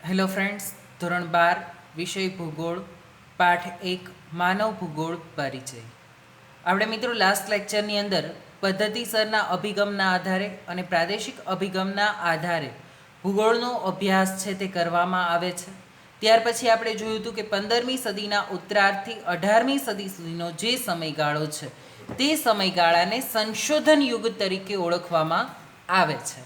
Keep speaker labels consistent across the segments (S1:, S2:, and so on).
S1: Hello friends, ધોરણ 12 વિષય ભૂગોળ પાઠ 1 માનવ ભૂગોળ પરિચય. આપણે મિત્રો લાસ્ટ લેક્ચરની અંદર પદ્ધતિસરના અભિગમના આધારે અને પ્રાદેશિક અભિગમના આધારે ભૂગોળનો અભ્યાસ છે તે કરવામાં આવે છે. ત્યાર પછી આપણે જોયું હતું કે 15મી સદીના ઉત્તરાર્ધથી 18મી સદી સુધીનો જે સમયગાળો છે તે સમયગાળાને સંશોધન યુગ તરીકે ઓળખવામાં આવે છે,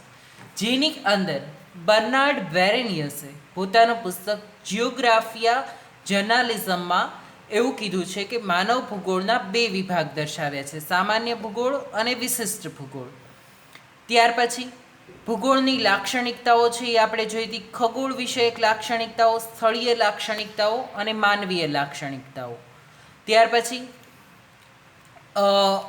S1: જેની અંદર બર્નાર્ડ વેરેનિયસે પોતાનું પુસ્તક જિયોગ્રાફિયા જર્નાલિઝમમાં એવું કીધું છે કે માનવ ભૂગોળના બે વિભાગ દર્શાવ્યા છે, સામાન્ય ભૂગોળ અને વિશિષ્ટ ભૂગોળ. ત્યાર પછી ભૂગોળની લાક્ષણિકતાઓ છે એ આપણે જોઈ હતી. ખગોળ વિષયક લાક્ષણિકતાઓ, સ્થળીય લાક્ષણિકતાઓ અને માનવીય લાક્ષણિકતાઓ. ત્યાર પછી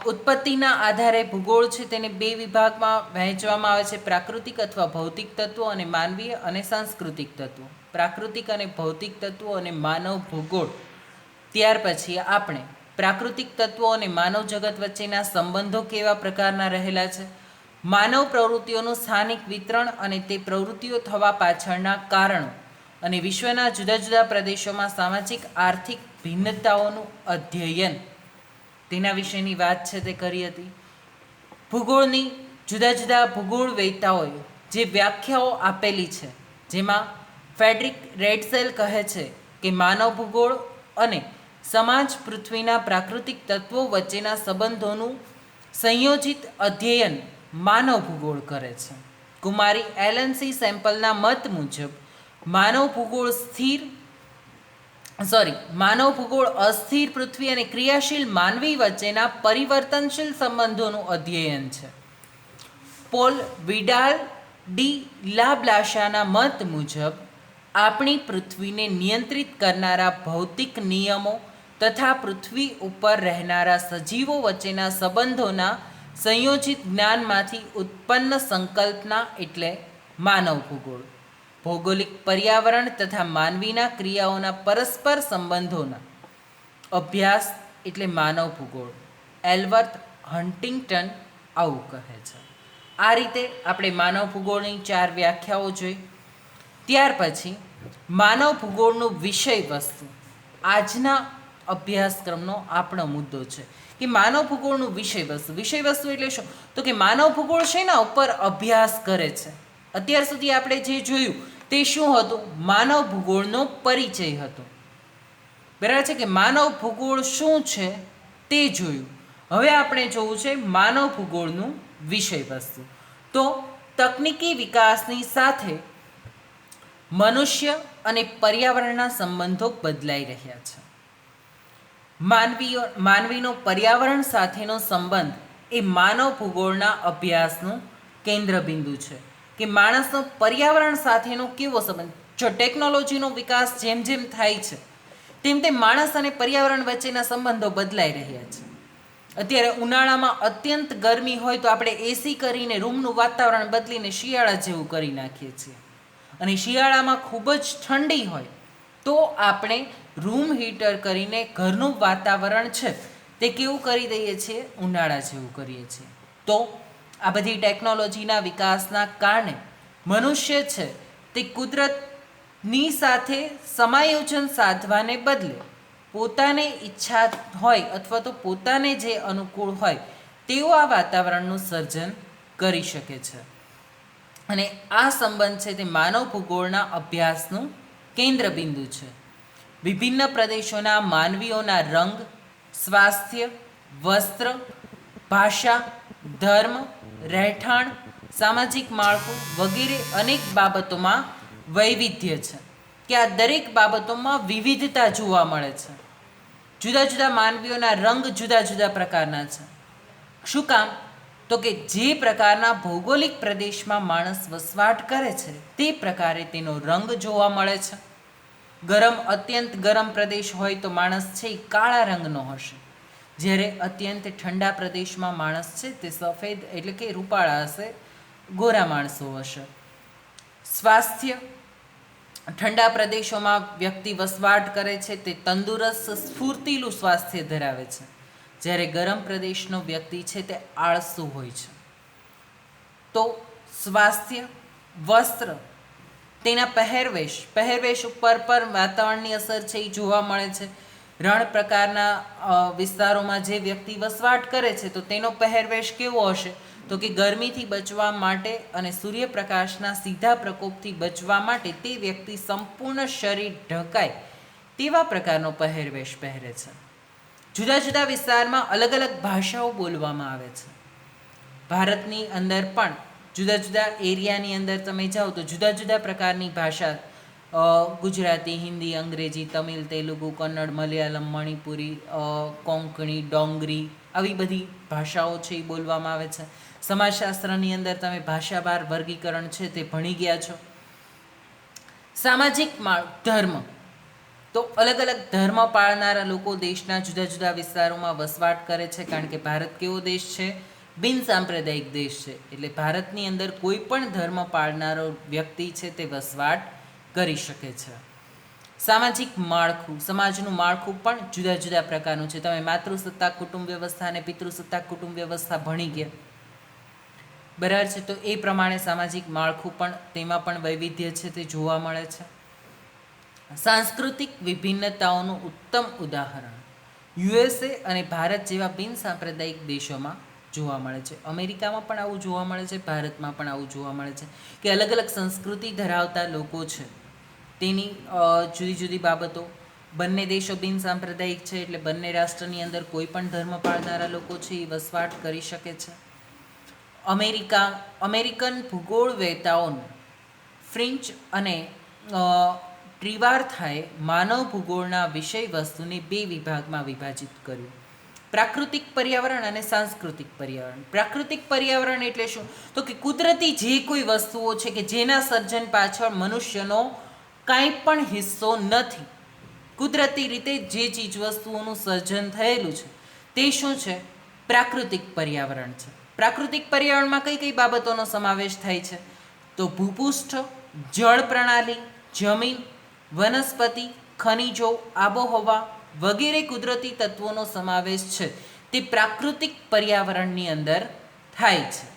S1: ઉત્પત્તિના આધારે ભૂગોળ છે તેને બે વિભાગમાં વહેંચવામાં આવે છે, પ્રાકૃતિક અથવા ભૌતિક તત્વો અને માનવીય અને સાંસ્કૃતિક તત્વો. પ્રાકૃતિક અને ભૌતિક તત્વો અને માનવ ભૂગોળ. ત્યાર પછી આપણે પ્રાકૃતિક તત્વો અને માનવ જગત વચ્ચેના સંબંધો કેવા પ્રકારના રહેલા છે, માનવ પ્રવૃત્તિઓનું સ્થાનિક વિતરણ અને તે પ્રવૃત્તિઓ થવા પાછળના કારણો અને વિશ્વના જુદા જુદા પ્રદેશોમાં સામાજિક આર્થિક ભિન્નતાઓનું અધ્યયન, તેના વિશેની વાત છે તે કરી હતી. ભૂગોળની જુદા જુદા ભૂગોળ વેતાઓએ જે વ્યાખ્યાઓ આપેલી છે, જેમાં ફેડરિક રેડસેલ કહે છે કે માનવ ભૂગોળ અને સમાજ પૃથ્વીના પ્રાકૃતિક તત્વો વચ્ચેના સંબંધોનું સંયોજિત અધ્યયન માનવ ભૂગોળ કરે છે. કુમારી એલએનસી સેમ્પલના મત મુજબ માનવ ભૂગોળ અસ્થિર પૃથ્વી અને ક્રિયાશીલ માનવી વચ્ચેના પરિવર્તનશીલ સંબંધોનું અધ્યયન છે. પોલ વિડાલ ડી લા બ્લાશાના મત મુજબ આપણી પૃથ્વીને નિયંત્રિત કરનારા ભૌતિક નિયમો તથા પૃથ્વી ઉપર રહેનારા સજીવો વચ્ચેના સંબંધોના સંયોજિત જ્ઞાનમાંથી ઉત્પન્ન સંકલ્પના એટલે માનવ ભૂગોળ. ભૌગોલિક પર્યાવરણ તથા માનવીના ક્રિયાઓના પરસ્પર સંબંધોના અભ્યાસ એટલે માનવ ભૂગોળ. એલ્બર્ટ હન્ટિંગ્ટન આવું કહે છે. આ રીતે આપણે માનવ ભૂગોળની 4 વ્યાખ્યાઓ જોઈ. ત્યાર પછી માનવ ભૂગોળનું વિષય વસ્તુ આજના અભ્યાસક્રમનો આપણો મુદ્દો છે કે માનવ ભૂગોળનું વિષય વસ્તુ એટલે શું? તો કે માનવ ભૂગોળ શેના ઉપર અભ્યાસ કરે છે? અત્યાર સુધી આપણે જે જોયું તે શું હતું? માનવ ભૂગોળનો પરિચય હતો. બરાબર છે કે માનવ ભૂગોળ શું છે તે જોયું. હવે આપણે જોવું છે માનવ ભૂગોળનું વિષય વસ્તુ. તો તકનીકી વિકાસની સાથે મનુષ્ય અને પર્યાવરણના સંબંધો બદલાઈ રહ્યા છે. માનવીનો પર્યાવરણ સાથેનો સંબંધ એ માનવ ભૂગોળના અભ્યાસનું કેન્દ્રબિંદુ છે કે માણસનો પર્યાવરણ સાથેનો કેવો સંબંધ. જો ટેકનોલોજીનો વિકાસ જેમ જેમ થાય છે તેમ તેમ માણસ અને પર્યાવરણ વચ્ચેના સંબંધો બદલાઈ રહ્યા છે. અત્યારે ઉનાળામાં અત્યંત ગરમી હોય તો આપણે એસી કરીને રૂમનું વાતાવરણ બદલીને શિયાળા જેવું કરી નાખીએ છીએ, અને શિયાળામાં ખૂબ જ ઠંડી હોય તો આપણે રૂમ હીટર કરીને ઘરનું વાતાવરણ છે તે કેવું કરી દઈએ છીએ? ઉનાળા જેવું કરીએ છીએ. તો આ બધી ટેકનોલોજીના વિકાસના કારણે મનુષ્ય છે તે કુદરતની સાથે સમાયોજન સાધવાને બદલે પોતાને ઈચ્છા હોય અથવા તો પોતાને જે અનુકૂળ હોય તેવું આ વાતાવરણનું સર્જન કરી શકે છે. અને આ સંબંધ છે તે માનવ ભૂગોળના અભ્યાસનું કેન્દ્રબિંદુ છે. વિભિન્ન પ્રદેશોના માનવીઓના રંગ, સ્વાસ્થ્ય, વસ્ત્ર, ભાષા, ધર્મ, રહેઠાણ, સામાજિક માળખું વગેરે અનેક બાબતોમાં વૈવિધ્ય છે કે આ દરેક બાબતોમાં વિવિધતા જોવા મળે છે. જુદા જુદા માનવીઓના રંગ જુદા જુદા પ્રકારના છે. શું કામ? તો કે જે પ્રકારના ભૌગોલિક પ્રદેશમાં માણસ વસવાટ કરે છે તે પ્રકારે તેનો રંગ જોવા મળે છે. અત્યંત ગરમ પ્રદેશ હોય તો માણસ છે એ કાળા રંગનો હશે, જ્યારે અત્યંત ઠંડા પ્રદેશમાં માણસ છે તે સફેદ એટલે કે રૂપાળા હશે, ગોરા માણસો હશે. સ્વાસ્થ્ય, ઠંડા પ્રદેશોમાં વ્યક્તિ વસવાટ કરે છે તે તંદુરસ્ત સ્ફૂર્તિલું સ્વાસ્થ્ય ધરાવે છે, જ્યારે ગરમ પ્રદેશનો વ્યક્તિ છે તે આળસુ હોય છે. તો સ્વાસ્થ્ય, વસ્ત્ર તેના પહેરવેશ ઉપર પણ વાતાવરણની અસર છે એ જોવા મળે છે. રણ પ્રકારના વિસ્તારોમાં જે વ્યક્તિ વસવાટ કરે છે તો તેનો પહેરવેશ કેવો હશે, તો કે ગરમીથી બચવા માટે અને સૂર્યપ્રકાશના સીધા પ્રકોપથી બચવા માટે તે વ્યક્તિ સંપૂર્ણ શરીર ઢકાય તેવા પ્રકારનો પહેરવેશ પહેરે છે. જુદા જુદા વિસ્તારમાં અલગ અલગ ભાષાઓ બોલવામાં આવે છે. ભારતની અંદર પણ જુદા જુદા એરિયાની અંદર તમે જાઓ તો જુદા જુદા પ્રકારની ભાષા, ગુજરાતી, હિન્દી, અંગ્રેજી, તમિલ, તેલુગુ, કન્નડ, મલયાલમ, મણિપુરી, કોંકણી, ડોંગરી આવી બધી ભાષાઓ છે એ બોલવામાં આવે છે. સમાજશાસ્ત્રની અંદર તમે ભાષાવાર વર્ગીકરણ છે તે ભણી ગયા છો. સામાજિક ધર્મ, તો અલગ અલગ ધર્મ પાળનારા લોકો દેશના જુદા જુદા વિસ્તારોમાં વસવાટ કરે છે. કારણ કે ભારત કેવો દેશ છે? બિન સાંપ્રદાયિક દેશ છે. એટલે ભારતની અંદર કોઈ પણ ધર્મ પાળનારો વ્યક્તિ છે તે વસવાટ કરી શકે છે. સામાજિક માળખું, સમાજનું માળખું પણ જુદા જુદા પ્રકારનું છે. તમે માતૃસત્તાક કુટુંબ વ્યવસ્થા અને પિતૃસત્તાક કુટુંબ વ્યવસ્થા ભણી ગયા, બરાબર છે? તો એ પ્રમાણે સામાજિક માળખું પણ, તેમાં પણ વૈવિધ્ય છે તે જોવા મળે છે. સાંસ્કૃતિક વિભિન્નતાઓનું ઉત્તમ ઉદાહરણ યુએસએ અને ભારત જેવા બિન સાંપ્રદાયિક દેશોમાં જોવા મળે છે. અમેરિકામાં પણ આવું જોવા મળે છે, ભારતમાં પણ આવું જોવા મળે છે કે અલગ અલગ સંસ્કૃતિ ધરાવતા લોકો છે તેની જુદી જુદી બાબતો. બંને દેશો બિન સાંપ્રદાયિક છે એટલે બંને રાષ્ટ્રની અંદર કોઈ પણ ધર્મ પાળનારા લોકો છે એ વસવાટ કરી શકે છે. અમેરિકન ભૂગોળ વેતાઓનું ફ્રિન્ચ અને ટ્રિવાર્થાએ માનવ ભૂગોળના વિષય વસ્તુને બે વિભાગમાં વિભાજિત કર્યું: પ્રાકૃતિક પર્યાવરણ અને સાંસ્કૃતિક પર્યાવરણ. પ્રાકૃતિક પર્યાવરણ એટલે શું? તો કે કુદરતી જે કોઈ વસ્તુઓ છે કે જેના સર્જન પાછળ મનુષ્યનો કાંઈ પણ હિસ્સો નથી, કુદરતી રીતે જે ચીજ વસ્તુઓનું સર્જન થયેલું છે તે શું છે? પ્રાકૃતિક પર્યાવરણ છે. પ્રાકૃતિક પર્યાવરણમાં કઈ કઈ બાબતોનો સમાવેશ થાય છે? તો ભૂપૃષ્ઠ, જળ પ્રણાલી, જમીન, વનસ્પતિ, ખનિજો, આબોહવા વગેરે કુદરતી તત્વોનો સમાવેશ છે તે પ્રાકૃતિક પર્યાવરણની અંદર થાય છે.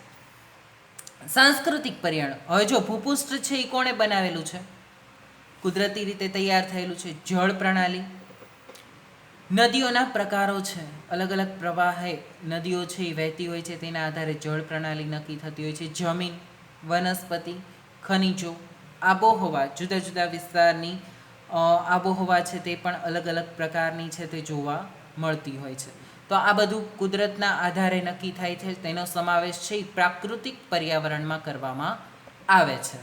S1: સાંસ્કૃતિક પર્યાવરણ, હવે જો ભૂપૃષ્ઠ છે એ કોણે બનાવેલું છે? કુદરતી રીતે તૈયાર થયેલું છે. જળ પ્રણાલી, નદીઓના પ્રકારો છે, અલગ અલગ પ્રવાહે નદીઓ છે એ વહેતી હોય છે, તેના આધારે જળ પ્રણાલી નક્કી થતી હોય છે. જમીન, વનસ્પતિ, ખનિજો, આબોહવા, જુદા જુદા વિસ્તારની આબોહવા છે તે પણ અલગ અલગ પ્રકારની છે તે જોવા મળતી હોય છે. તો આ બધું કુદરતના આધારે નક્કી થાય છે, તેનો સમાવેશ છે એ પ્રાકૃતિક પર્યાવરણમાં કરવામાં આવે છે.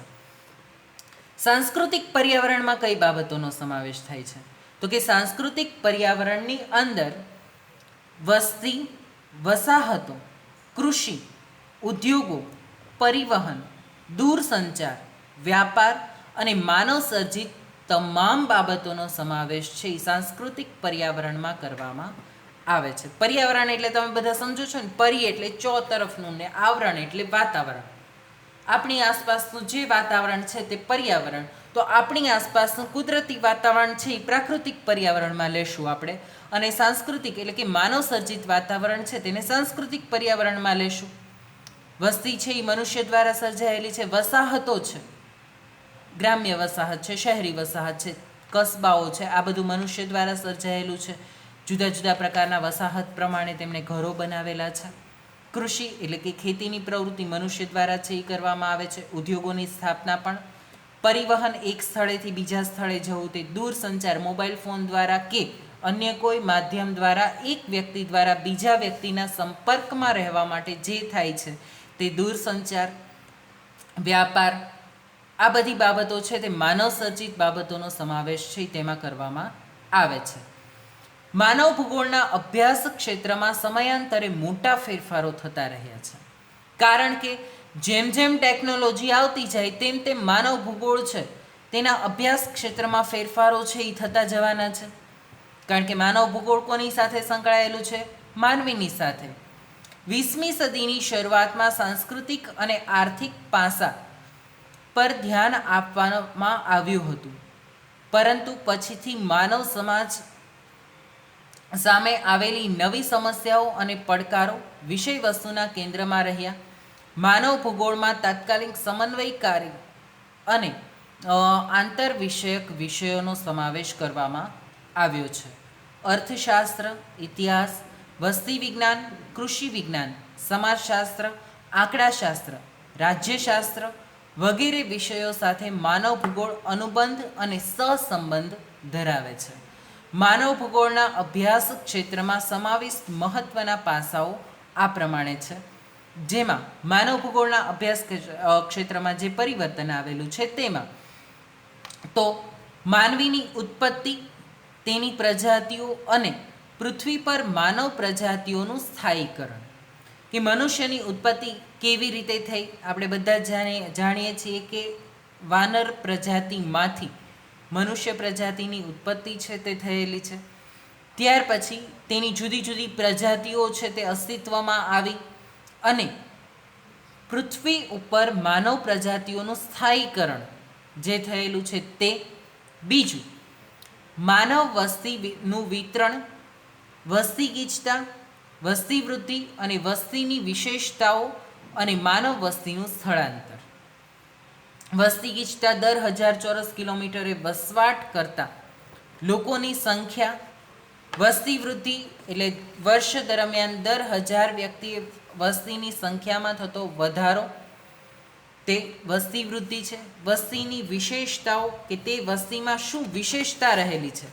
S1: સાંસ્કૃતિક પર્યાવરણમાં કઈ બાબતોનો સમાવેશ થાય છે? તો કે સાંસ્કૃતિક પર્યાવરણની અંદર વસ્તી, વસાહતો, કૃષિ, ઉદ્યોગો, પરિવહન, દૂરસંચાર, વ્યાપાર અને માનવ સર્જિત તમામ બાબતોનો સમાવેશ છે એ સાંસ્કૃતિક પર્યાવરણમાં કરવામાં આવે છે. પર્યાવરણ એટલે તમે બધા સમજો છો ને, પરી એટલે ચો તરફનું ને આવરણ એટલે વાતાવરણ. આપણી આસપાસનું જે વાતાવરણ છે તે પર્યાવરણ. તો આપણી આસપાસનું કુદરતી વાતાવરણ છે એ પ્રાકૃતિક પર્યાવરણમાં લેશું આપણે, અને સાંસ્કૃતિક એટલે કે માનવ સર્જિત વાતાવરણ છે તેને સાંસ્કૃતિક પર્યાવરણમાં લેશું. વસ્તી છે એ મનુષ્ય દ્વારા સર્જાયેલી છે. વસાહતો છે, ગ્રામ્ય વસાહત છે, શહેરી વસાહત છે, કસ્બાઓ છે, આ બધું મનુષ્ય દ્વારા સર્જાયેલું છે. જુદા જુદા પ્રકારના વસાહત પ્રમાણે તેમણે ઘરો બનાવેલા છે. કૃષિ એટલે કે ખેતીની પ્રવૃત્તિ મનુષ્ય દ્વારા છે એ કરવામાં આવે છે. ઉદ્યોગોની સ્થાપના પણ. પરિવહન, એક સ્થળેથી બીજા સ્થળે જવું, તે દૂરસંચાર, મોબાઈલ ફોન દ્વારા કે અન્ય કોઈ માધ્યમ દ્વારા એક વ્યક્તિ દ્વારા બીજા વ્યક્તિના સંપર્કમાં રહેવા માટે જે થાય છે તે દૂરસંચાર. વ્યાપાર, આ બધી બાબતો છે તે માનવ સર્જિત બાબતોનો સમાવેશ છે તેમાં કરવામાં આવે છે. માનવ ભૂગોળના અભ્યાસ ક્ષેત્રમાં સમયાંતરે મોટા ફેરફારો થતા રહ્યા છે, કારણ કે જેમ જેમ ટેકનોલોજી આવતી જાય તેમ તેમ માનવ ભૂગોળ છે તેના અભ્યાસ ક્ષેત્રમાં ફેરફારો છે એ થતા જવાના છે. કારણ કે માનવ ભૂગોળ કોની સાથે સંકળાયેલું છે? માનવીની સાથે. 20મી સદીની શરૂઆતમાં સાંસ્કૃતિક અને આર્થિક પાસા પર ધ્યાન આપવામાં આવ્યું હતું, પરંતુ પછીથી માનવ સમાજ સામે આવેલી નવી સમસ્યાઓ અને પડકારો વિષય વસ્તુના કેન્દ્રમાં રહ્યા. માનવ ભૂગોળમાં તાત્કાલિક સમન્વયકારી અને આંતર વિષયક વિષયોનો સમાવેશ કરવામાં આવ્યો છે. અર્થશાસ્ત્ર, ઇતિહાસ, વસ્તી વિજ્ઞાન, કૃષિ વિજ્ઞાન, સમાજશાસ્ત્ર, આંકડાશાસ્ત્ર, રાજ્યશાસ્ત્ર વગેરે વિષયો સાથે માનવ ભૂગોળ અનુબંધ અને સહસંબંધ ધરાવે છે. માનવ ભૂગોળના અભ્યાસ ક્ષેત્રમાં સમાવિષ્ટ મહત્ત્વના પાસાઓ આ પ્રમાણે છે, જેમાં માનવ ભૂગોળના અભ્યાસ ક્ષેત્રમાં જે પરિવર્તન આવેલું છે તેમાં તો માનવીની ઉત્પત્તિ, તેની પ્રજાતિઓ અને પૃથ્વી પર માનવ પ્રજાતિઓનું સ્થાયીકરણ. કે મનુષ્યની ઉત્પત્તિ કેવી રીતે થઈ, આપણે બધા જાણીએ છીએ કે વાનર પ્રજાતિમાંથી મનુષ્ય પ્રજાતિની ઉત્પત્તિ છે તે થયેલી છે. ત્યાર પછી તેની જુદી જુદી પ્રજાતિઓ છે તે અસ્તિત્વમાં આવી અને પૃથ્વી ઉપર માનવ પ્રજાતિઓનું સ્થાયીકરણ જે થયેલું છે તે. બીજું, માનવ વસ્તીનું વિતરણ, વસ્તી ગીચતા, વસ્તી વૃદ્ધિ અને વસ્તીની વિશેષતાઓ અને માનવ વસ્તીનું સ્થળાંતર. વસ્તી ગીચતા દર 1000 ચોરસ કિલોમીટરે વસવાટ કરતા લોકોની સંખ્યા, વસ્તી વૃદ્ધિ એટલે વર્ષ દરમિયાન દર 1000 વ્યક્તિ વસ્તીની સંખ્યામાં થતો વધારો તે વસ્તી વૃદ્ધિ છે. વસ્તીની વિશેષતાઓ કે તે વસ્તીમાં શું વિશેષતા રહેલી છે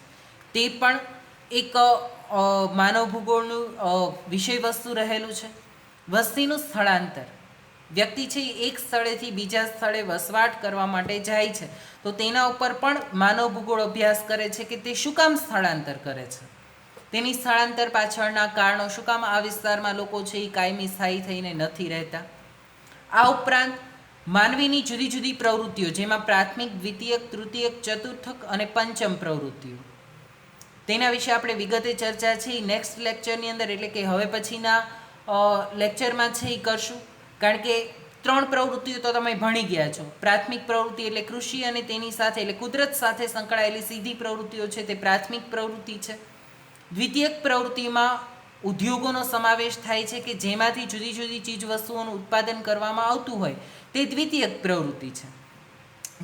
S1: તે પણ એક માનવ ભૂગોળનું વિષય વસ્તુ રહેલું છે. વસ્તીનું સ્થળાંતર, વ્યક્તિ છે એ એક સ્થળેથી બીજા સ્થળે વસવાટ કરવા માટે જાય છે તો તેના ઉપર પણ માનવ ભૂગોળ અભ્યાસ કરે છે કે તે શું કામ સ્થળાંતર કરે છે, તેની સ્થળાંતર પાછળના કારણો, શું કામ આ વિસ્તારમાં લોકો છે એ કાયમી સ્થાયી થઈને નથી રહેતા. આ ઉપરાંત માનવીની જુદી જુદી પ્રવૃત્તિઓ, જેમાં પ્રાથમિક, દ્વિતીયક, તૃતીયક, ચતુર્થક અને પંચમ પ્રવૃત્તિઓ, તેના વિશે આપણે વિગતે ચર્ચા છે નેક્સ્ટ લેક્ચરની અંદર, એટલે કે હવે પછીના લેક્ચરમાં છે એ કરશું. કારણ કે 3 પ્રવૃત્તિઓ તો તમે ભણી ગયા છો. પ્રાથમિક પ્રવૃત્તિ એટલે કૃષિ અને તેની સાથે એટલે કુદરત સાથે સંકળાયેલી સીધી પ્રવૃત્તિઓ છે તે પ્રાથમિક પ્રવૃત્તિ છે. દ્વિતીયક પ્રવૃત્તિમાં ઉદ્યોગોનો સમાવેશ થાય છે કે જેમાંથી જુદી જુદી ચીજ વસ્તુઓનું ઉત્પાદન કરવામાં આવતું હોય તે દ્વિતીયક પ્રવૃત્તિ છે.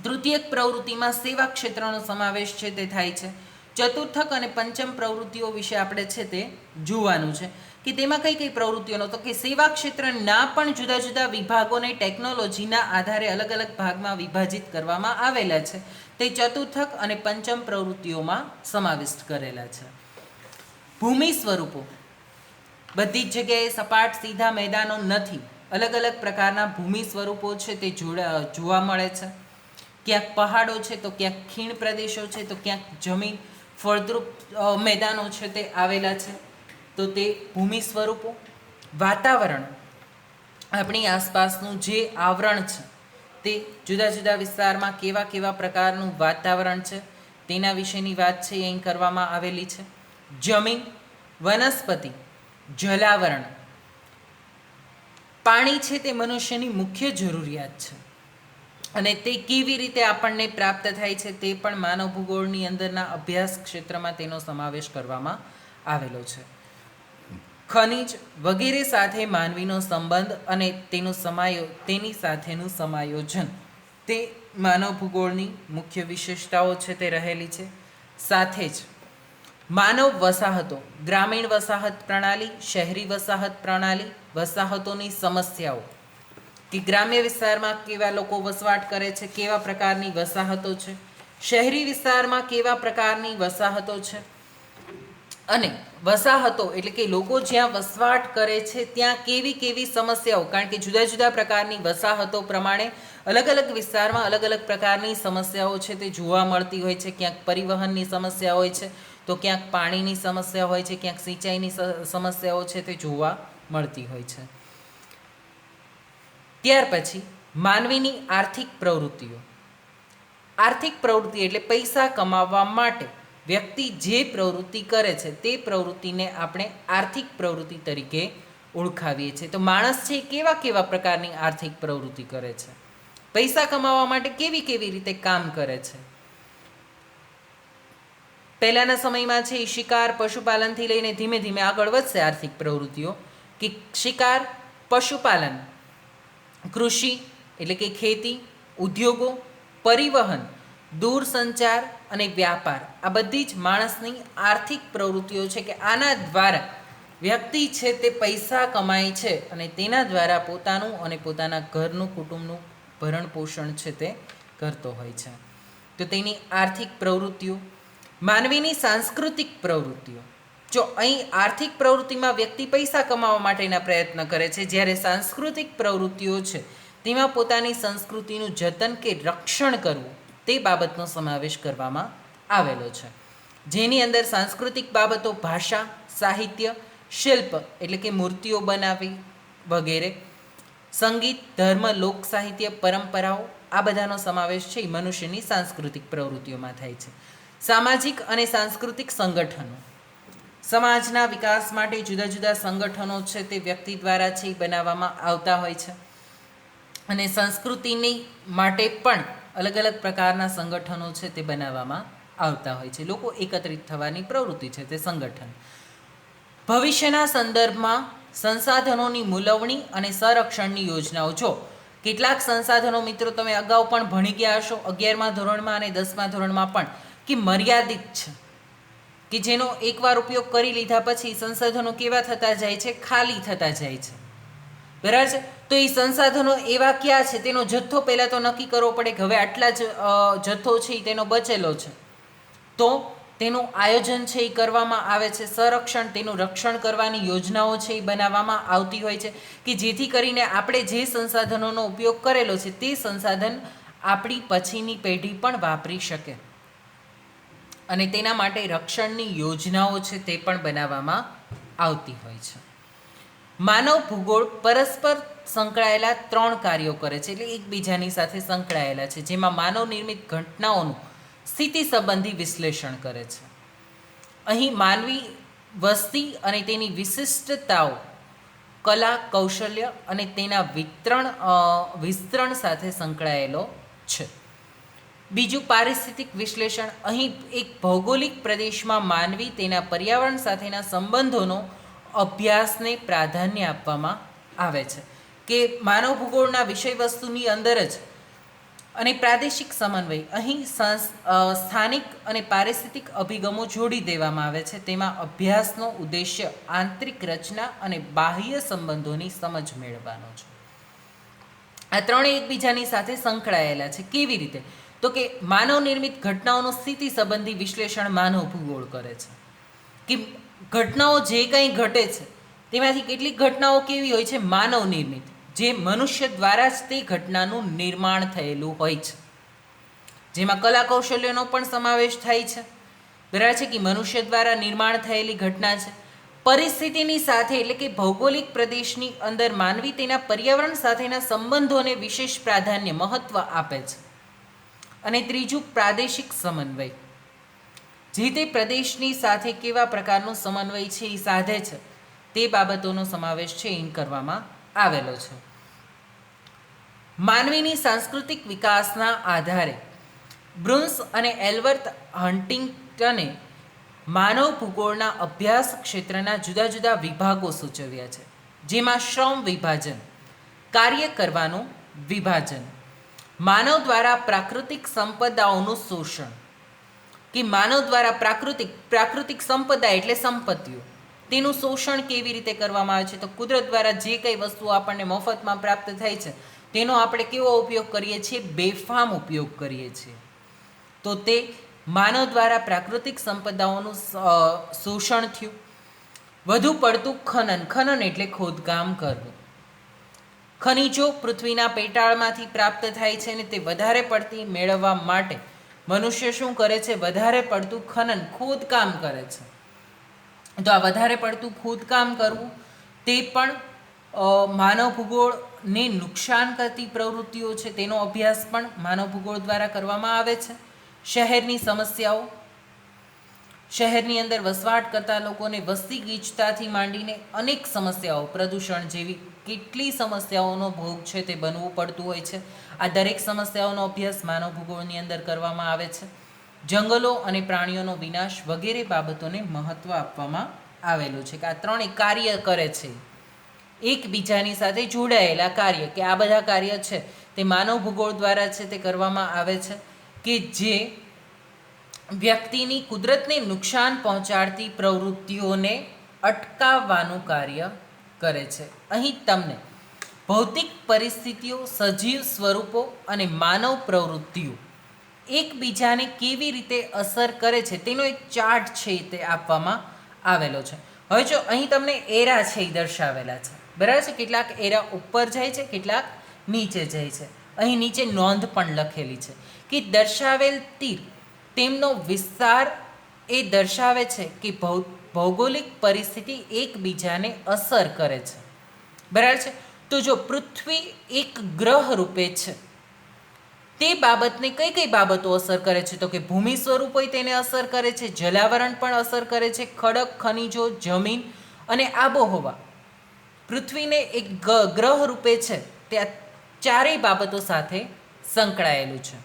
S1: તૃતીયક પ્રવૃત્તિમાં સેવા ક્ષેત્રનો સમાવેશ છે તે થાય છે. ચતુર્થક અને પંચમ પ્રવૃત્તિઓ વિશે આપણે છે તે જોવાનું છે કે તેમાં કઈ કઈ પ્રવૃત્તિઓનો, તો કે સેવા ક્ષેત્રના પણ જુદા જુદા વિભાગોને ટેકનોલોજીના આધારે અલગ અલગ ભાગમાં વિભાજિત કરવામાં આવેલા છે તે ચતુર્થક અને પંચમ પ્રવૃત્તિઓમાં સમાવિષ્ટ કરેલા છે. ભૂમિ સ્વરૂપો, બધી જ જગ્યાએ સપાટ સીધા મેદાનો નથી, અલગ અલગ પ્રકારના ભૂમિ સ્વરૂપો છે તે જોવા મળે છે. ક્યાંક પહાડો છે તો ક્યાંક ખીણ પ્રદેશો છે તો ક્યાંક જમીન ફળદ્રુપ મેદાનો છે તે આવેલા છે, તો તે ભૂમિ સ્વરૂપો. વાતાવરણ, આપણી આસપાસનું જે આવરણ છે તે જુદા જુદા વિસ્તારમાં કેવા કેવા પ્રકારનું વાતાવરણ છે તેના વિશેની વાત છે અહીં કરવામાં આવેલી છે. જમીન, વનસ્પતિ, જલાવરણ, પાણી છે તે મનુષ્યની મુખ્ય જરૂરિયાત છે અને તે કેવી રીતે આપણને પ્રાપ્ત થાય છે તે પણ માનવ ભૂગોળની અંદરના અભ્યાસ ક્ષેત્રમાં તેનો સમાવેશ કરવામાં આવેલો છે. ખનિજ વગેરે સાથે માનવીનો સંબંધ અને તેની સાથેનું સમાયોજન તે માનવ ભૂગોળની મુખ્ય વિશેષતાઓ છે તે રહેલી છે. સાથે જ માનવ વસાહતો, ગ્રામીણ વસાહત પ્રણાલી, શહેરી વસાહત પ્રણાલી, વસાહતોની સમસ્યાઓ કે ગ્રામ્ય વિસ્તારમાં કેવા લોકો વસવાટ કરે છે, કેવા પ્રકારની વસાહતો છે, શહેરી વિસ્તારમાં કેવા પ્રકારની વસાહતો છે, અને વસાહતો એટલે કે લોકો જ્યાં વસવાટ કરે છે ત્યાં કેવી કેવી સમસ્યાઓ, કારણ કે જુદા જુદા પ્રકારની વસાહતો પ્રમાણે અલગ અલગ વિસ્તારમાં અલગ અલગ પ્રકારની સમસ્યાઓ છે તે જોવા મળતી હોય છે. ક્યાંક પરિવહનની સમસ્યા હોય છે તો ક્યાંક પાણીની સમસ્યા હોય છે, ક્યાંક સિંચાઈની સમસ્યાઓ છે તે જોવા મળતી હોય છે. ત્યાર પછી માનવીની આર્થિક પ્રવૃત્તિઓ. આર્થિક પ્રવૃત્તિ એટલે પૈસા કમાવવા માટે વ્યક્તિ જે પ્રવૃત્તિ કરે છે તે પ્રવૃત્તિને આપણે આર્થિક પ્રવૃત્તિ તરીકે ઓળખાવીએ છીએ. તો માણસ છે કેવા કેવા પ્રકારની આર્થિક પ્રવૃત્તિ કરે છે, પૈસા કમાવવા માટે કેવી કેવી રીતે કામ કરે છે. પહેલાંના સમયમાં છે એ શિકાર, પશુપાલનથી લઈને ધીમે ધીમે આગળ વધશે આર્થિક પ્રવૃત્તિઓ કે શિકાર, પશુપાલન, કૃષિ એટલે કે ખેતી, ઉદ્યોગો, પરિવહન, દૂરસંચાર અને વ્યાપાર આ બધી જ માણસની આર્થિક પ્રવૃત્તિઓ છે કે આના દ્વારા વ્યક્તિ છે તે પૈસા કમાય છે અને તેના દ્વારા પોતાનું અને પોતાના ઘરનું કુટુંબનું ભરણ પોષણ છે તે કરતો હોય છે. તો તેની આર્થિક પ્રવૃત્તિઓ. માનવીની સાંસ્કૃતિક પ્રવૃત્તિઓ. જો અહીં આર્થિક પ્રવૃત્તિમાં વ્યક્તિ પૈસા કમાવા માટેના પ્રયત્ન કરે છે, જ્યારે સાંસ્કૃતિક પ્રવૃત્તિઓ છે તેમાં પોતાની સંસ્કૃતિનું જતન કે રક્ષણ કરવું તે બાબતનો સમાવેશ કરવામાં આવેલો છે, જેની અંદર સાંસ્કૃતિક બાબતો ભાષા, સાહિત્ય, શિલ્પ એટલે કે મૂર્તિઓ બનાવવી વગેરે, સંગીત, ધર્મ, લોક સાહિત્ય, પરંપરાઓ આ બધાનો સમાવેશ છે એ મનુષ્યની સાંસ્કૃતિક પ્રવૃત્તિઓમાં થાય છે. સામાજિક અને સાંસ્કૃતિક સંગઠનો. સમાજના વિકાસ માટે જુદા જુદા સંગઠનો છે તે વ્યક્તિ દ્વારા છે એ બનાવવામાં આવતા હોય છે અને સંસ્કૃતિની માટે પણ અલગ અલગ પ્રકારના સંગઠનો છે તે બનાવવામાં આવતા હોય છે. લોકો એકત્રિત થવાની પ્રવૃત્તિ છે તે સંગઠન. ભવિષ્યના સંદર્ભમાં સંસાધનોની મૂલવણી અને સંરક્ષણની યોજનાઓ. જો કેટલાક સંસાધનો મિત્રો તમે અગાઉ પણ ભણી ગયા હશો 11મા ધોરણમાં અને 10મા ધોરણમાં પણ, કે મર્યાદિત છે, કે જેનો એકવાર ઉપયોગ કરી લીધા પછી સંસાધનો કેવા થતા જાય છે, ખાલી થતા જાય છે, બરાબર છે. તો એ સંસાધનો એવા ક્યાં છે તેનો જથ્થો પહેલાં તો નક્કી કરવો પડે કે હવે આટલા જ જથ્થો છે એ તેનો બચેલો છે, તો તેનું આયોજન છે એ કરવામાં આવે છે. સંરક્ષણ, તેનું રક્ષણ કરવાની યોજનાઓ છે એ બનાવવામાં આવતી હોય છે કે જેથી કરીને આપણે જે સંસાધનોનો ઉપયોગ કરેલો છે તે સંસાધન આપણી પછીની પેઢી પણ વાપરી શકે અને તેના માટે રક્ષણની યોજનાઓ છે તે પણ બનાવવામાં આવતી હોય છે. માનવ ભૂગોળ પરસ્પર સંકળાયેલા 3 કાર્યો કરે છે, એટલે એકબીજાની સાથે સંકળાયેલા છે, જેમાં માનવ નિર્મિત ઘટનાઓનું સ્થિતિ સંબંધી વિશ્લેષણ કરે છે. અહીં માનવી વસ્તી અને તેની વિશિષ્ટતાઓ, કલા, કૌશલ્ય અને તેના વિસ્તરણ સાથે સંકળાયેલો છે. બીજું પારિસ્થિતિક વિશ્લેષણ. અહીં એક ભૌગોલિક પ્રદેશમાં માનવી તેના પર્યાવરણ સાથેના સંબંધોનો અભ્યાસને પ્રાધાન્ય આપવામાં આવે છે, કે માનવ ભૂગોળના વિષય વસ્તુની અંદર જ અને પ્રાદેશિક સમન્વય, અહીં સ્થાનિક અને પારિસ્થિતિક અભિગમો જોડી દેવામાં આવે છે. તેમાં અભ્યાસનો ઉદ્દેશ્ય આંતરિક રચના અને બાહ્ય સંબંધોની સમજ મેળવવાનો છે. આ ત્રણેય એકબીજાની સાથે સંકળાયેલા છે. કેવી રીતે? તો કે માનવ નિર્મિત ઘટનાઓનું સ્થિતિ સંબંધી વિશ્લેષણ માનવ ભૂગોળ કરે છે, કે ઘટનાઓ જે કંઈ ઘટે છે તેમાંથી કેટલીક ઘટનાઓ કેવી હોય છે, માનવ નિર્મિત, જે મનુષ્ય દ્વારા જ તે ઘટનાનું નિર્માણ થયેલું હોય છે, જેમાં કલા કૌશલ્યનો પણ સમાવેશ થાય છે, બરાબર છે, કે મનુષ્ય દ્વારા નિર્માણ થયેલી ઘટના છે. પરિસ્થિતિની સાથે એટલે કે ભૌગોલિક પ્રદેશની અંદર માનવી તેના પર્યાવરણ સાથેના સંબંધોને વિશેષ પ્રાધાન્ય, મહત્ત્વ આપે છે. અને ત્રીજું પ્રાદેશિક સમન્વય, જે તે પ્રદેશની સાથે કેવા પ્રકારનો સમન્વય છે એ સાધે છે તે બાબતોનો સમાવેશ છે એ કરવામાં આવેલો છે. માનવીની સાંસ્કૃતિક વિકાસના આધારે બ્રુન્સ અને એલ્બર્ટ હન્ટિંગ્ટને માનવ ભૂગોળના અભ્યાસ ક્ષેત્રના જુદા જુદા વિભાગો સૂચવ્યા છે, જેમાં શ્રમ વિભાજન, કાર્ય કરવાનું વિભાજન, માનવ દ્વારા પ્રાકૃતિક સંપદાઓનું શોષણ, કે માનવ દ્વારા પ્રાકૃતિક સંપદા એટલે સંપત્તિઓ, તેનું શોષણ કેવી રીતે કરવામાં આવે છે. તો કુદરત દ્વારા જે કંઈ વસ્તુઓ આપણને મફતમાં પ્રાપ્ત થાય છે તેનો આપણે કેવો ઉપયોગ કરીએ છીએ, બેફામ ઉપયોગ કરીએ છીએ. તો તે માનવ દ્વારા પ્રાકૃતિક સંપદાઓનું શોષણ થયું. વધુ પડતું ખનન એટલે ખોદકામ કરવું. ખનિજો પૃથ્વીના પેટાળમાંથી પ્રાપ્ત થાય છે અને તે વધારે પડતી મેળવવા માટે મનુષ્ય શું કરે છે, વધારે પડતું ખોદકામ કરે છે. તો આ વધારે પડતું ખોદકામ કરવું તે પણ માનવ ભૂગોળને નુકસાન કરતી પ્રવૃત્તિઓ છે, તેનો અભ્યાસ પણ માનવ ભૂગોળ દ્વારા કરવામાં આવે છે. શહેરની સમસ્યાઓ, શહેરની અંદર વસવાટ કરતા લોકોને વસ્તી ગીચતાથી માંડીને અનેક સમસ્યાઓ, પ્રદૂષણ જેવી કેટલી સમસ્યાઓનો ભોગ છે તે બનવું પડતું હોય છે. આ દરેક સમસ્યાઓનો અભ્યાસ માનવ ભૂગોળની અંદર કરવામાં આવે છે. જંગલો અને પ્રાણીઓનો વિનાશ વગેરે બાબતોને મહત્ત્વ આપવામાં આવેલું છે, કે આ ત્રણેય કાર્ય કરે છે, એકબીજાની સાથે જોડાયેલા કાર્ય, કે આ બધા કાર્ય છે તે માનવ ભૂગોળ દ્વારા છે તે કરવામાં આવે છે, કે જે વ્યક્તિની કુદરતને નુકસાન પહોંચાડતી પ્રવૃત્તિઓને અટકાવવાનું કાર્ય કરે છે. અહીં તમને ભૌતિક પરિસ્થિતિઓ, સજીવ સ્વરૂપો અને માનવ પ્રવૃત્તિઓ એકબીજાને કેવી રીતે અસર કરે છે તેનો એક ચાર્ટ છે તે આપવામાં આવેલો છે. હવે જો અહીં તમને એરા છે એ દર્શાવેલા છે, બરાબર છે. કેટલાક એરા ઉપર જાય છે, કેટલાક નીચે જાય છે. અહીં નીચે નોંધ પણ લખેલી છે કે દર્શાવેલ તીર તેમનો વિસ્તાર એ દર્શાવે છે કે ભૌગોલિક પરિસ્થિતિ એકબીજાને અસર કરે છે, બરાબર છે. તો જો પૃથ્વી એક ગ્રહ રૂપે છે, તે બાબતને કઈ કઈ બાબતો અસર કરે છે? તો કે ભૂમિ સ્વરૂપો તેને અસર કરે છે, જલાવરણ પણ અસર કરે છે, ખડક, ખનિજો, જમીન અને આબોહવા. પૃથ્વીને એક ગ્રહ રૂપે છે તે આ ચારેય બાબતો સાથે સંકળાયેલું છે.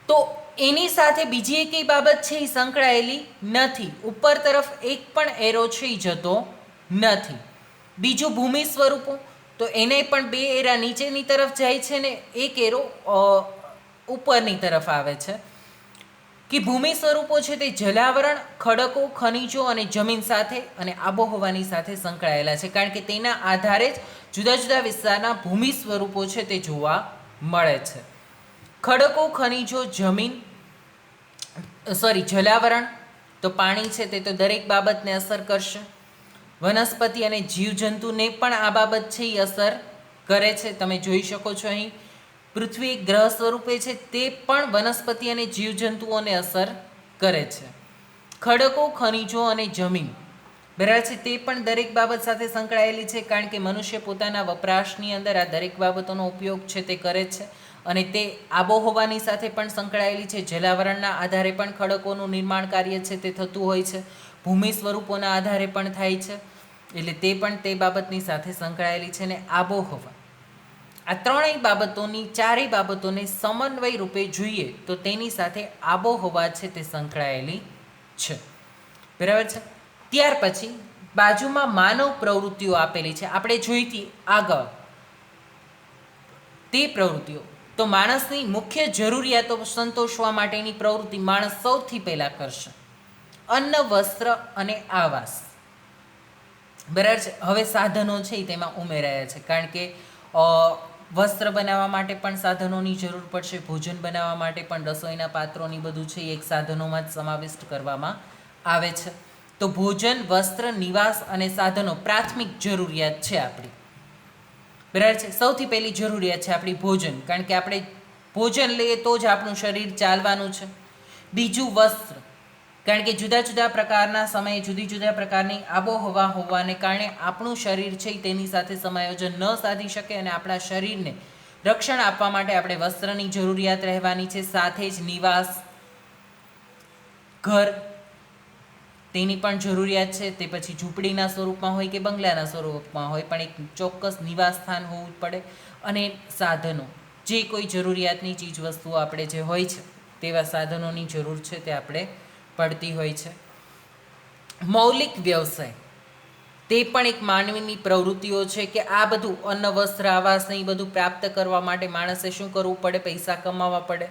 S1: તો એની સાથે બીજી એકેય બાબત છે એ સંકળાયેલી નથી. ઉપર તરફ એક પણ એરો છે એ જતો નથી. બીજું ભૂમિ સ્વરૂપો, તો એને પણ બે એરા નીચેની તરફ જાય છે ને એક એરો ઉપરની તરફ આવે છે. કે ભૂમિ સ્વરૂપો છે તે જલાવરણ, ખડકો, ખનિજો અને જમીન સાથે અને આબોહવાની સાથે સંકળાયેલા છે, કારણ કે તેના આધારે જ જુદા જુદા વિસ્તારના ભૂમિ સ્વરૂપો છે તે જોવા મળે છે. ખડકો, ખનિજો, જલાવરણ, તો પાણી છે તે તો દરેક બાબતને અસર કરશે. વનસ્પતિ અને જીવજંતુને પણ આ બાબત છે એ અસર કરે છે. તમે જોઈ શકો છો અહીં પૃથ્વી એક ગ્રહ સ્વરૂપે છે, તે પણ વનસ્પતિ અને જીવજંતુઓને અસર કરે છે. ખડકો, ખનિજો અને જમીન, બરાબર છે, તે પણ દરેક બાબત સાથે સંકળાયેલી છે, કારણ કે મનુષ્ય પોતાના વપરાશની અંદર આ દરેક બાબતોનો ઉપયોગ છે તે કરે છે. અને તે આબોહવાની સાથે પણ સંકળાયેલી છે. જલાવરણના આધારે પણ ખડકોનું નિર્માણ કાર્ય છે તે થતું હોય છે. ભૂમિ સ્વરૂપોના આધારે પણ થાય છે, એટલે તે પણ તે બાબતની સાથે સંકળાયેલી છે. અને આબોહવા, આ ત્રણેય બાબતોની, ચારેય બાબતોને સમન્વય રૂપે જોઈએ તો તેની સાથે આબોહવા છે તે સંકળાયેલી છે, બરાબર છે. ત્યાર પછી બાજુમાં માનવ પ્રવૃત્તિઓ આપેલી છે. આપણે જોઈ હતી આગળ તે પ્રવૃત્તિઓ. તો માણસની મુખ્ય જરૂરિયાતો સંતોષવા માટેની પ્રવૃત્તિ માણસ સૌથી પહેલાં કરશે, અન્ન, વસ્ત્ર અને આવાસ, બરાબર છે. હવે સાધનો છે એ તેમાં ઉમેરાયા છે, કારણ કે વસ્ત્ર બનાવવા માટે પણ સાધનોની જરૂર પડશે, ભોજન બનાવવા માટે પણ રસોઈના પાત્રોની બધું છે એ એક સાધનોમાં જ સમાવિષ્ટ કરવામાં આવે છે. તો ભોજન, વસ્ત્ર, નિવાસ અને સાધનો પ્રાથમિક જરૂરિયાત છે આપણી, બરાબર છે. સૌથી પહેલી જરૂરિયાત છે આપણી ભોજન, કારણ કે આપણે ભોજન લઈએ તો જ આપણું શરીર ચાલવાનું છે. બીજું વસ્ત્ર, કારણ કે જુદા જુદા પ્રકારના સમયે જુદી જુદા પ્રકારની આબોહવા હોવાને કારણે આપણું શરીર છે તેની સાથે સમાયોજન ન સાધી શકે, અને આપણા શરીરને રક્ષણ આપવા માટે આપણે વસ્ત્રની જરૂરિયાત રહેવાની છે. સાથે જ નિવાસ, ઘર, તેની પણ જરૂરિયાત છે. તે પછી ઝૂંપડીના સ્વરૂપમાં હોય કે બંગલાના સ્વરૂપમાં હોય, પણ એક ચોક્કસ નિવાસ સ્થાન હોવું પડે. અને સાધનો, જે કોઈ જરૂરિયાતની ચીજ વસ્તુઓ આપણે જે હોય છે તેવા સાધનોની જરૂર છે તે આપણે પડતી હોય છે. મૌલિક વ્યવસાય, તે પણ એક માનવીની પ્રવૃત્તિઓ છે કે આ બધું અન્ન, વસ્ત્ર, આવાસ ને એ બધું પ્રાપ્ત કરવા માટે માણસે શું કરવું પડે? પૈસા કમાવા પડે.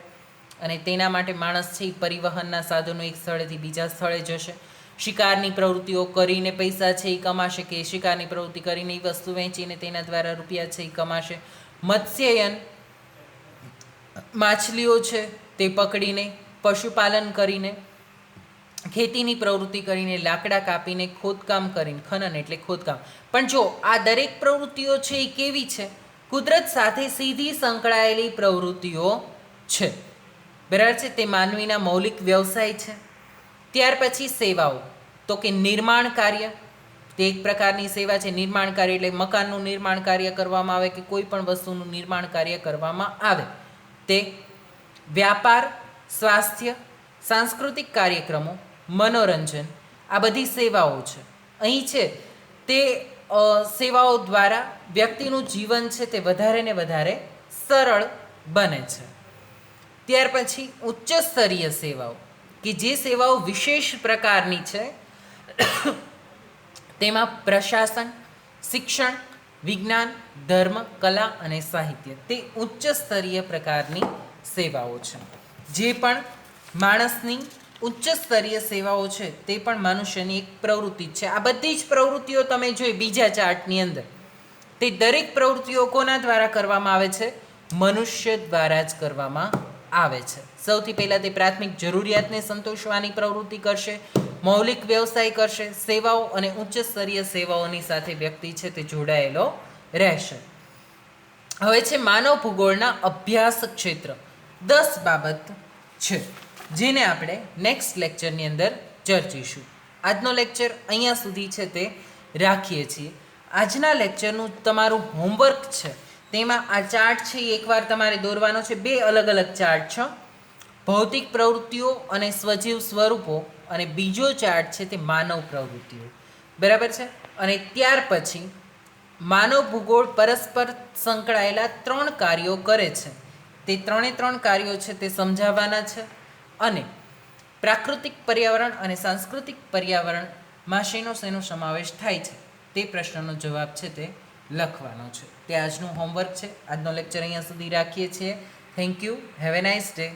S1: અને તેના માટે માણસ છે એ પરિવહનના સાધનો એક સ્થળેથી બીજા સ્થળે જશે. શિકારની પ્રવૃત્તિઓ કરીને પૈસા છે એ કમાશે, કે શિકારની પ્રવૃત્તિ કરીને એ વસ્તુ વેચીને તેના દ્વારા રૂપિયા છે એ કમાશે. મત્સ્યયન, માછલીઓ છે તે પકડીને, પશુપાલન કરીને, ખેતીની પ્રવૃત્તિ કરીને, લાકડા કાપીને, ખોદકામ કરીને, ખનન એટલે ખોદકામ. પણ જો આ દરેક પ્રવૃત્તિઓ છે એ કેવી છે? કુદરત સાથે સીધી સંકળાયેલી પ્રવૃત્તિઓ છે, બરાબર છે. તે માનવીના મૌલિક વ્યવસાય છે. ત્યાર પછી સેવાઓ, તો કે નિર્માણ કાર્ય, તે એક પ્રકારની સેવા છે. નિર્માણ કાર્ય એટલે મકાનનું નિર્માણ કાર્ય કરવામાં આવે કે કોઈ પણ વસ્તુનું નિર્માણ કાર્ય કરવામાં આવે તે. વ્યાપાર, સ્વાસ્થ્ય, સાંસ્કૃતિક કાર્યક્રમો, મનોરંજન, આ બધી સેવાઓ છે. અહીં છે તે સેવાઓ દ્વારા વ્યક્તિનું જીવન છે તે વધારે ને વધારે સરળ બને છે. ત્યાર પછી ઉચ્ચ સ્તરીય સેવાઓ, કે જે સેવાઓ વિશેષ પ્રકારની છે, તેમાં પ્રશાસન, શિક્ષણ, વિજ્ઞાન, ધર્મ, કલા અને સાહિત્ય તે ઉચ્ચ સ્તરીય પ્રકારની સેવાઓ છે. જે પણ માણસની ઉચ્ચ સ્તરીય સેવાઓ છે તે પણ મનુષ્યની એક પ્રવૃત્તિ છે. આ બધી જ પ્રવૃત્તિઓ તમે જોઈ બીજા ચાર્ટની અંદર, તે દરેક પ્રવૃત્તિઓ કોના દ્વારા કરવામાં આવે છે? મનુષ્ય દ્વારા જ કરવામાં આવે છે. સૌથી પહેલાં તે પ્રાથમિક જરૂરિયાતને સંતોષવાની પ્રવૃત્તિ કરશે, મૌલિક વ્યવસાય કરશે, સેવાઓ અને ઉચ્ચ સ્તરીય સેવાઓની સાથે વ્યક્તિ છે તે જોડાયેલો રહેશે. હવે છે માનવ ભૂગોળના અભ્યાસ ક્ષેત્ર. 10 બાબત છે જેને આપણે નેક્સ્ટ લેક્ચરની અંદર ચર્ચીશું. આજનો લેક્ચર અહીંયા સુધી છે તે રાખીએ છીએ. આજના લેક્ચરનું તમારું હોમવર્ક છે તેમાં આ ચાર્ટ છે એ એકવાર તમારે દોરવાનો છે. 2 અલગ અલગ ચાર્ટ છે, ભૌતિક પ્રવૃત્તિઓ અને સ્વજીવ સ્વરૂપો, અને બીજો ચાર્ટ છે તે માનવ પ્રવૃત્તિઓ. બરાબર છે. અને ત્યાર પછી માનવ ભૂગોળ પરસ્પર સંકળાયેલા 3 કાર્યો કરે છે. તે 3 કાર્યો છે તે સમજાવવાના છે. અને પ્રાકૃતિક પર્યાવરણ અને સાંસ્કૃતિક પર્યાવરણમાં શેનો સમાવેશ થાય છે તે પ્રશ્નનો જવાબ છે તે લખવાનો છે. તે આજનું હોમવર્ક છે. આજનો લેક્ચર અહીંયા સુધી રાખીએ છીએ. Thank you. Have a nice day.